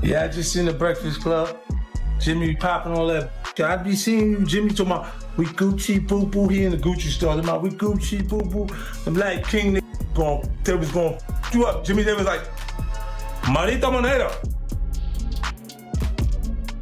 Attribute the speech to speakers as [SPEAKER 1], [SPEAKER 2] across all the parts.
[SPEAKER 1] Yeah, I just seen the Breakfast Club. Jimmy be popping all that. I be seeing you, Jimmy talking about we Gucci boo boo. He in the Gucci store. Talking about we Gucci boo boo. The Black King they was going you up. Jimmy, they was like, Marita Monero.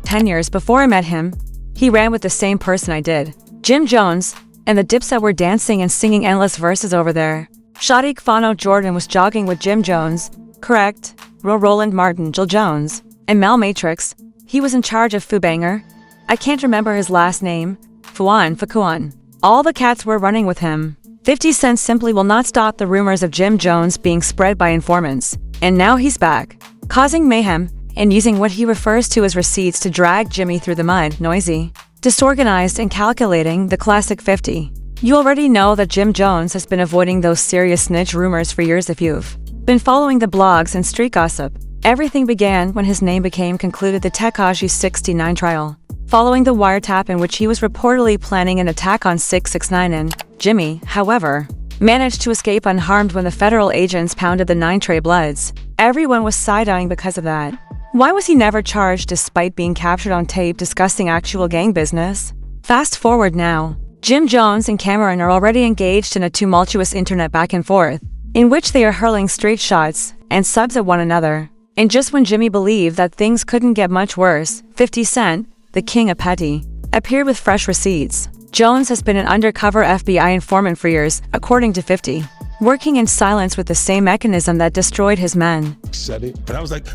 [SPEAKER 2] 10 years before I met him, he ran with the same person I did, Jim Jones, and the Dipset were dancing and singing endless verses over there. Sadiq Fano Jordan was jogging with Jim Jones, correct, Roland Martin, Jill Jones, and Mel Matrix. He was in charge of Fubanger. I can't remember his last name, Fakuan. All the cats were running with him. 50 Cent simply will not stop the rumors of Jim Jones being spread by informants. And now he's back, causing mayhem, and using what he refers to as receipts to drag Jimmy through the mud. Noisy, disorganized, and calculating, the classic 50. You already know that Jim Jones has been avoiding those serious snitch rumors for years if you've been following the blogs and street gossip. Everything began when his name became concluded the Tekashi 69 trial, following the wiretap in which he was reportedly planning an attack on 6ix9ine and Jimmy, however, managed to escape unharmed when the federal agents pounded the 9 Trey Bloods. Everyone was side-eyeing because of that. Why was he never charged despite being captured on tape discussing actual gang business? Fast forward now. Jim Jones and Cameron are already engaged in a tumultuous internet back and forth, in which they are hurling straight shots and subs at one another. And just when Jimmy believed that things couldn't get much worse, 50 Cent, the king of petty, appeared with fresh receipts. Jones has been an undercover FBI informant for years, according to 50, working in silence with the same mechanism that destroyed his men.
[SPEAKER 3] Said it, but I was like,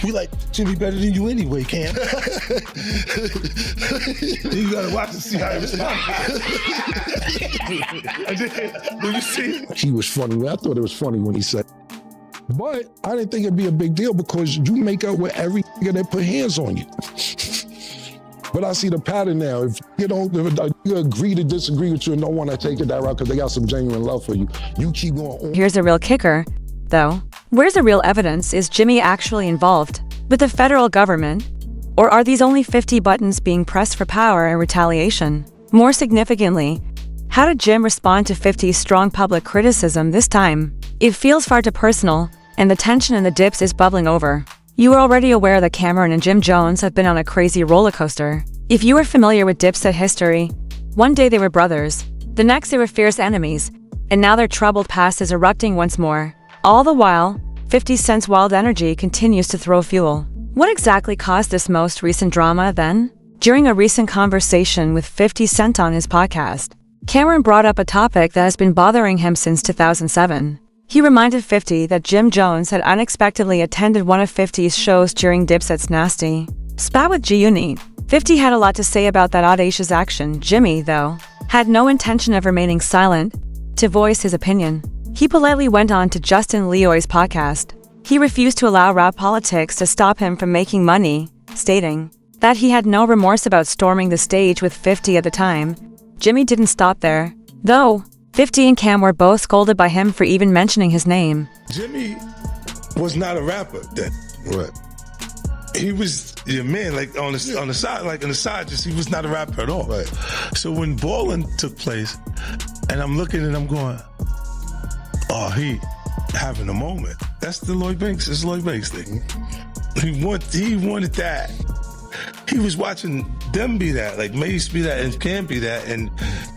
[SPEAKER 3] we like Jimmy better than you anyway, Cam. You gotta watch and see how he responds. Did you see? He was funny. I thought it was funny when he said, but I didn't think it'd be a big deal because you make up with every nigga that put hands on you. But I see the pattern now. If you agree to disagree with you and don't want to take it that route because they got some genuine love for you, you keep going.
[SPEAKER 2] Here's a real kicker, though. Where's the real evidence? Is Jimmy actually involved with the federal government? Or are these only 50 buttons being pressed for power and retaliation? More significantly, how did Jim respond to 50's strong public criticism this time? It feels far too personal, and the tension in the dips is bubbling over. You are already aware that Cameron and Jim Jones have been on a crazy roller coaster. If you are familiar with Dipset history, one day they were brothers, the next they were fierce enemies, and now their troubled past is erupting once more. All the while, 50 Cent's wild energy continues to throw fuel. What exactly caused this most recent drama then? During a recent conversation with 50 Cent on his podcast, Cameron brought up a topic that has been bothering him since 2007. He reminded 50 that Jim Jones had unexpectedly attended one of 50's shows during Dipset's Nasty spat with G-Unit. 50 had a lot to say about that audacious action. Jimmy, though, had no intention of remaining silent to voice his opinion. He politely went on to Justin Leoy's podcast. He refused to allow rap politics to stop him from making money, stating that he had no remorse about storming the stage with 50 at the time. Jimmy didn't stop there, though. 50 and Cam were both scolded by him for even mentioning his name.
[SPEAKER 1] Jimmy was not a rapper then.
[SPEAKER 3] Right.
[SPEAKER 1] He was your man, like on the side, just he was not a rapper at all.
[SPEAKER 3] Right.
[SPEAKER 1] So when Ballin' took place, and I'm looking and I'm going, oh, he having a moment. That's the Lloyd Banks. It's Lloyd Banks thing. He wanted that. He was watching them be that, like Mace be that, and Cam be that, and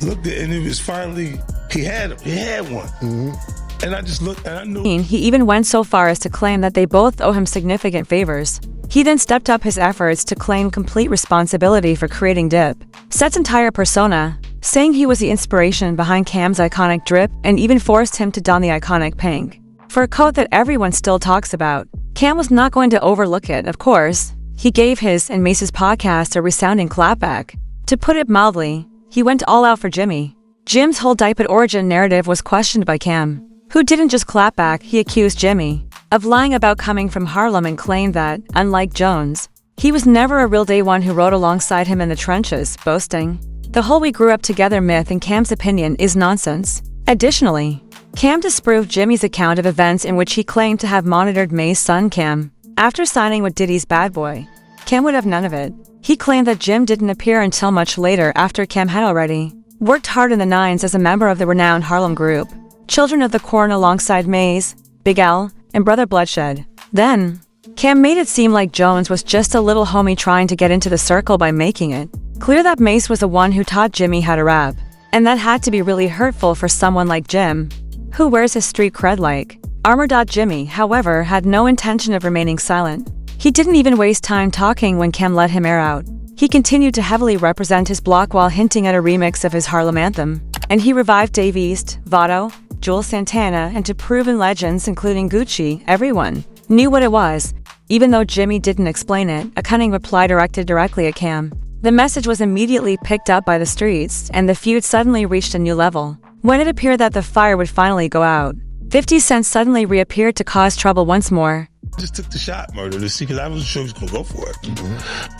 [SPEAKER 1] looked at, and it was finally he had one. Mm-hmm. And I just looked, and I knew.
[SPEAKER 2] He even went so far as to claim that they both owe him significant favors. He then stepped up his efforts to claim complete responsibility for creating Dip, Set's entire persona, saying he was the inspiration behind Cam's iconic drip and even forced him to don the iconic pink for a coat that everyone still talks about. Cam was not going to overlook it, of course. He gave his and Mace's podcast a resounding clapback. To put it mildly, he went all out for Jimmy. Jim's whole Dipet origin narrative was questioned by Cam, who didn't just clap back. He accused Jimmy of lying about coming from Harlem and claimed that, unlike Jones, he was never a real day one who rode alongside him in the trenches, boasting the whole "we grew up together" myth in Cam's opinion is nonsense. Additionally, Cam disproved Jimmy's account of events in which he claimed to have monitored May's son Cam. After signing with Diddy's Bad Boy, Cam would have none of it. He claimed that Jim didn't appear until much later after Cam had already worked hard in the 90s as a member of the renowned Harlem group Children of the Corn alongside Maze, Big L, and Brother Bloodshed. Then, Cam made it seem like Jones was just a little homie trying to get into the circle by making it clear that Mace was the one who taught Jimmy how to rap, and that had to be really hurtful for someone like Jim, who wears his street cred like armor. Jimmy, however, had no intention of remaining silent. He didn't even waste time talking when Cam let him air out. He continued to heavily represent his block while hinting at a remix of his Harlem anthem, and he revived Dave East, Votto, Jules Santana, and to proven legends including Gucci. Everyone knew what it was, even though Jimmy didn't explain it. A cunning reply directed directly at Cam. The message was immediately picked up by the streets, and the feud suddenly reached a new level. When it appeared that the fire would finally go out, 50 Cent suddenly reappeared to cause trouble once more.
[SPEAKER 1] Just took the shot, murder, to see, because I wasn't sure he was going to go for it.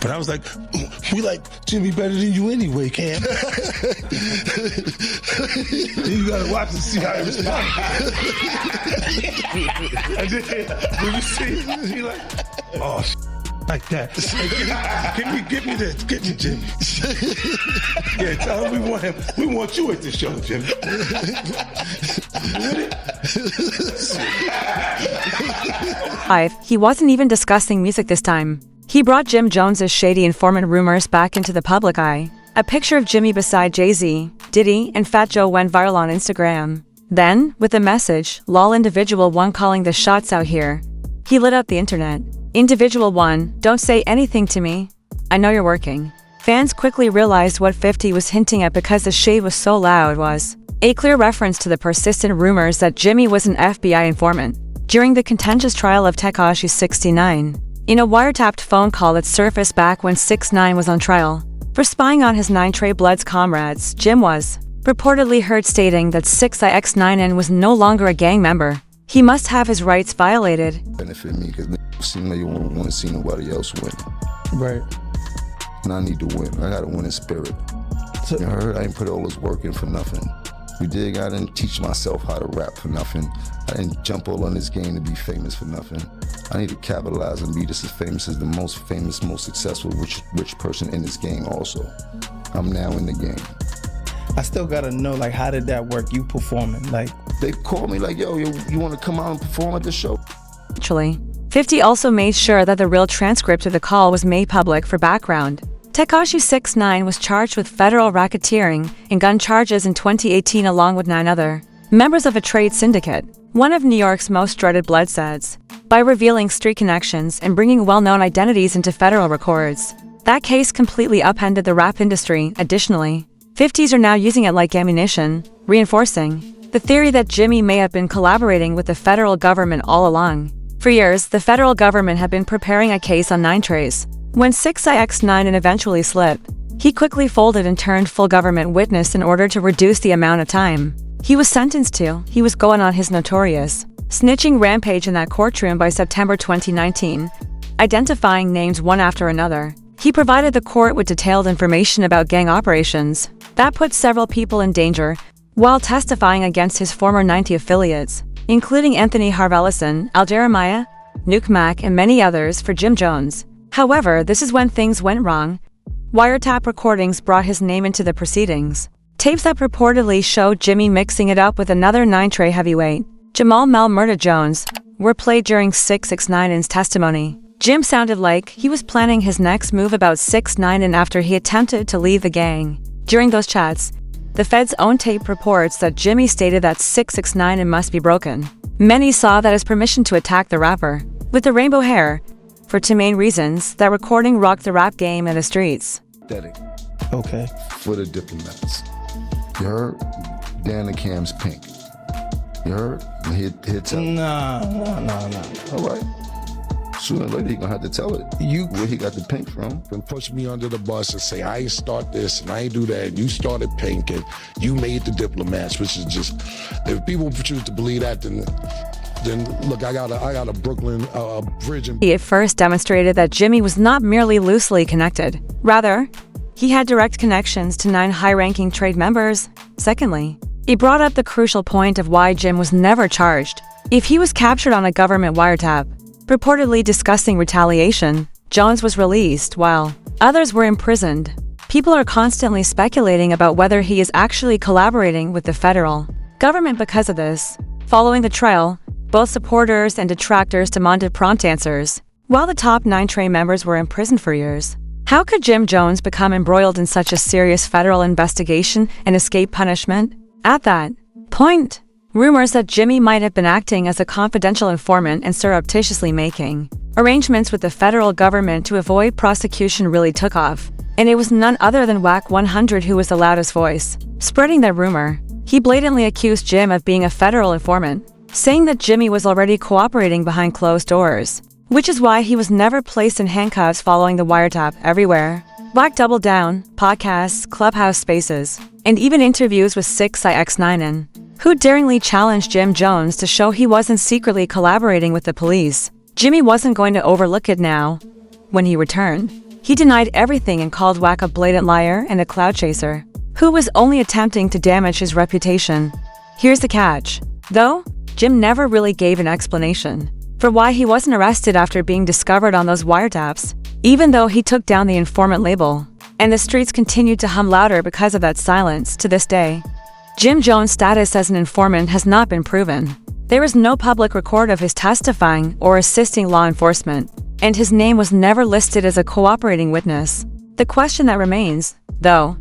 [SPEAKER 1] But I was like, we like Jimmy better than you anyway, Cam. You got to watch and see how he responds. And then when you see, he like, oh, like that. Give me this. Get me Jimmy. Yeah, tell him we want him. We want you at the show, Jimmy.
[SPEAKER 2] He wasn't even discussing music this time. He brought Jim Jones's shady informant rumors back into the public eye. A picture of Jimmy beside Jay-Z, Diddy, and Fat Joe went viral on Instagram. Then, with the message, "Lol individual 1 calling the shots out here," he lit up the internet. Individual 1, don't say anything to me. I know you're working. Fans quickly realized what 50 was hinting at because the shade was so loud. Was a clear reference to the persistent rumors that Jimmy was an FBI informant. During the contentious trial of Tekashi 69, in a wiretapped phone call that surfaced back when 6ix9ine was on trial for spying on his 9 Trey Bloods comrades, Jim was reportedly heard stating that 6ix9ine was no longer a gang member. He must have his rights violated.
[SPEAKER 4] Benefit me because seem like you won't want to see nobody else win.
[SPEAKER 5] Right.
[SPEAKER 4] And I need to win. I gotta win in spirit.
[SPEAKER 5] So,
[SPEAKER 4] You heard? I didn't put all this work in for nothing. You dig? I didn't teach myself how to rap for nothing. I didn't jump all on this game to be famous for nothing. I need to capitalize and be just as famous as the most famous, most successful, rich person in this game also. I'm now in the game.
[SPEAKER 5] I still gotta know, like, how did that work? You performing, like,
[SPEAKER 4] They called me like, yo, you want to come out and perform at the show?
[SPEAKER 2] Actually, 50 also made sure that the real transcript of the call was made public for background. Tekashi 6ix9ine was charged with federal racketeering and gun charges in 2018 along with 9 other members of a trade syndicate, one of New York's most dreaded bloodsads, by revealing street connections and bringing well-known identities into federal records. That case completely upended the rap industry. Additionally, 50s are now using it like ammunition, reinforcing the theory that Jimmy may have been collaborating with the federal government all along. For years, the federal government had been preparing a case on 9 Treys. When 6ix9ine eventually slipped, he quickly folded and turned full government witness in order to reduce the amount of time he was sentenced to. He was going on his notorious snitching rampage in that courtroom by September 2019, identifying names one after another. He provided the court with detailed information about gang operations that put several people in danger while testifying against his former 90 affiliates, including Anthony Harvellison, Al Jeremiah, Nuke Mack, and many others for Jim Jones. However, this is when things went wrong. Wiretap recordings brought his name into the proceedings. Tapes that purportedly showed Jimmy mixing it up with another 9 Trey heavyweight, Jamal Mel Murda Jones, were played during 6ix9ine's testimony. Jim sounded like he was planning his next move about 6ix9ine after he attempted to leave the gang. During those chats, the Fed's own tape reports that Jimmy stated that 6ix9ine must be broken. Many saw that as permission to attack the rapper with the rainbow hair. For 2 main reasons, that recording rocked the rap game in the streets.
[SPEAKER 4] Aesthetic
[SPEAKER 5] okay.
[SPEAKER 4] for the diplomats. You heard? Dan and Cam's pink. You heard? And he'll tell it.
[SPEAKER 5] Nah.
[SPEAKER 4] All right. Sooner or later, he gonna have to tell it. Where he got the pink from.
[SPEAKER 3] And push me under the bus and say, I ain't start this and I ain't do that. You started pink and you made the diplomats, which is just, if people choose to believe that, then look, I got a Brooklyn bridge.
[SPEAKER 2] It first demonstrated that Jimmy was not merely loosely connected. Rather, he had direct connections to 9 high-ranking trade members. Secondly, it brought up the crucial point of why Jim was never charged. If he was captured on a government wiretap, purportedly discussing retaliation, Jones was released while others were imprisoned. People are constantly speculating about whether he is actually collaborating with the federal government because of this. Following the trial, both supporters and detractors demanded prompt answers. while the top 9 Trey members were imprisoned for years. How could Jim Jones become embroiled in such a serious federal investigation and escape punishment? At that point, rumors that Jimmy might have been acting as a confidential informant and surreptitiously making arrangements with the federal government to avoid prosecution really took off. And it was none other than Whack 100 who was the loudest voice spreading that rumor. He blatantly accused Jim of being a federal informant, saying that Jimmy was already cooperating behind closed doors, which is why he was never placed in handcuffs following the wiretap everywhere. Whack doubled down, podcasts, clubhouse spaces, and even interviews with 6ix9ine, who daringly challenged Jim Jones to show he wasn't secretly collaborating with the police. Jimmy wasn't going to overlook it now. When he returned, he denied everything and called Whack a blatant liar and a cloud chaser, who was only attempting to damage his reputation. Here's the catch, though, Jim never really gave an explanation for why he wasn't arrested after being discovered on those wiretaps, even though he took down the informant label. And the streets continued to hum louder because of that silence to this day. Jim Jones' status as an informant has not been proven. There is no public record of his testifying or assisting law enforcement, and his name was never listed as a cooperating witness. The question that remains, though,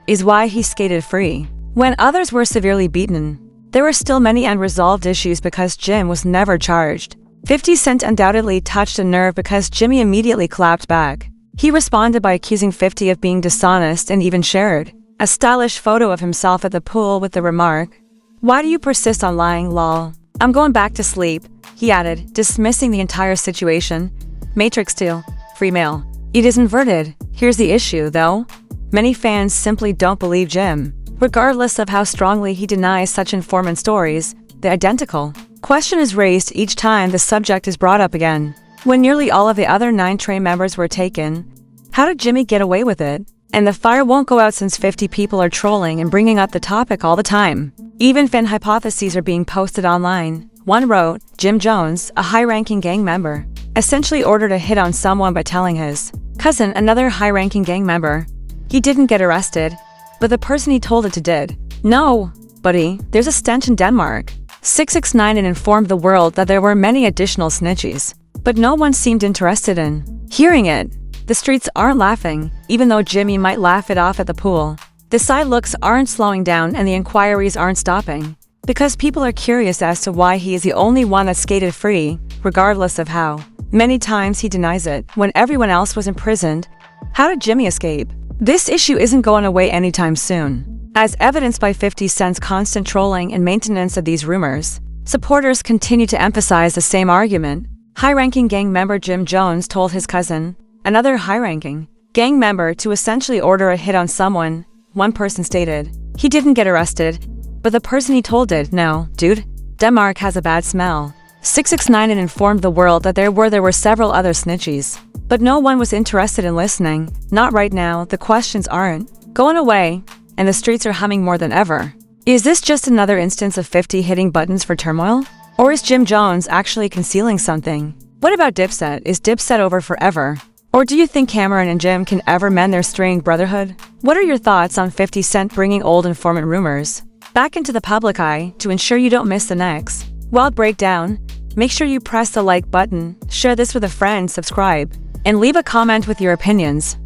[SPEAKER 2] is why he skated free. When others were severely beaten, there were still many unresolved issues because Jim was never charged. 50 Cent undoubtedly touched a nerve because Jimmy immediately clapped back. He responded by accusing 50 of being dishonest and even shared a stylish photo of himself at the pool with the remark, "Why do you persist on lying, lol? I'm going back to sleep," he added, dismissing the entire situation. Matrix 2. Free mail. It is inverted. Here's the issue, though. Many fans simply don't believe Jim, regardless of how strongly he denies such informant stories. The identical question is raised each time the subject is brought up again. When nearly all of the other 9 Trey members were taken, how did Jimmy get away with it? And the fire won't go out since 50 people are trolling and bringing up the topic all the time. Even fan hypotheses are being posted online. One wrote, Jim Jones, a high-ranking gang member, essentially ordered a hit on someone by telling his cousin, another high-ranking gang member, he didn't get arrested, but the person he told it to did. No, buddy, there's a stench in Denmark. 6ix9ine informed the world that there were many additional snitchies, but no one seemed interested in hearing it. The streets aren't laughing, even though Jimmy might laugh it off at the pool. The side looks aren't slowing down and the inquiries aren't stopping, because people are curious as to why he is the only one that skated free, regardless of how many times he denies it. When everyone else was imprisoned, how did Jimmy escape? This issue isn't going away anytime soon. As evidenced by 50 Cent's constant trolling and maintenance of these rumors, supporters continue to emphasize the same argument. High-ranking gang member Jim Jones told his cousin, another high-ranking gang member, to essentially order a hit on someone. One person stated, he didn't get arrested, but the person he told did. No, dude, Denmark has a bad smell. 6ix9ine informed the world that there were several other snitchies, but no one was interested in listening. Not right now. The questions aren't going away, and the streets are humming more than ever. Is this just another instance of 50 hitting buttons for turmoil? Or is Jim Jones actually concealing something? What about Dipset? Is Dipset over forever? Or do you think Cameron and Jim can ever mend their strained brotherhood? What are your thoughts on 50 Cent bringing old informant rumors back into the public eye to ensure you don't miss the next wild breakdown? Make sure you press the like button, share this with a friend, subscribe, and leave a comment with your opinions.